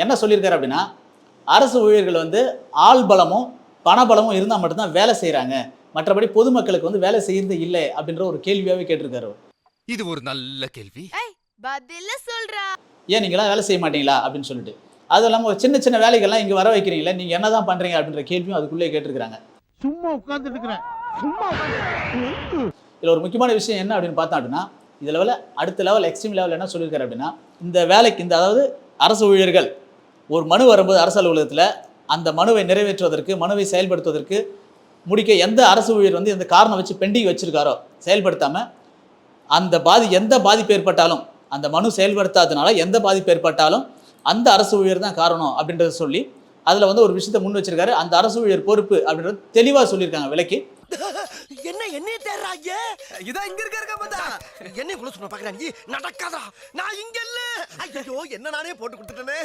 என்ன சொல்லியிருக்காரு அப்படின்னா, அரசு ஊழியர்கள் வந்து ஆள் பலமும் பணபலமும் இருந்தால் மட்டும்தான் வேலை செய்கிறாங்க, மற்றபடி பொதுமக்களுக்கு வந்து வேலை செய்யறது இல்லை அப்படின்ற ஒரு கேள்வியாகவே கேட்டிருக்காரு. இது ஒரு நல்ல கேள்வி. பதில சொல்றா. ஏன் நீங்களாம் வேலை செய்ய மாட்டீங்களா அப்படின்னு சொல்லிட்டு. அதுவும் இல்லாமல் ஒரு சின்ன சின்ன வேலைகள்லாம் இங்கே வர வைக்கிறீங்களே, நீங்கள் என்ன தான் பண்ணுறீங்க அப்படின்ற கேள்வியும் அதுக்குள்ளே கேட்டிருக்கிறாங்க. சும்மா உட்கார்ந்துட்டு இருக்கிறேன். இதில் ஒரு முக்கியமான விஷயம் என்ன அப்படின்னு பார்த்தோம் அப்படின்னா, இதில் அடுத்த லெவல் எக்ஸ்ட்ரீம் லெவல் என்ன சொல்லியிருக்காரு அப்படின்னா, இந்த வேலைக்கு அதாவது அரசு ஊழியர்கள் ஒரு மனு வரும்போது அரசு அலுவலகத்தில் அந்த மனுவை நிறைவேற்றுவதற்கு, மனுவை செயல்படுத்துவதற்கு முடிக்க எந்த அரசு ஊழியர் வந்து எந்த காரணம் வச்சு பெண்டிங் வச்சிருக்காரோ செயல்படுத்தாமல், எந்த பாதிப்பு ஏற்பட்டாலும், அந்த மனு செயல்படுத்தாதனால எந்த பாதிப்பு ஏற்பட்டாலும் அந்த அரசு ஊழியர் தான் காரணம் அப்படின்றத சொல்லி அதில் வந்து ஒரு விஷயத்தை முன் வச்சிருக்காரு. அந்த அரசு ஊழியர் பொறுப்பு அப்படின்றது தெளிவாக சொல்லியிருக்காங்க விலைக்கு. என்ன தேடுறாங்க? இதான் இங்க இருக்க பார்த்தா என்ன இவ்வளவு சொன்ன பாக்குறாங்க. நடக்காதா? நான் இங்க இல்ல. ஐயோ என்ன நானே போட்டு கொடுத்துட்டேனே.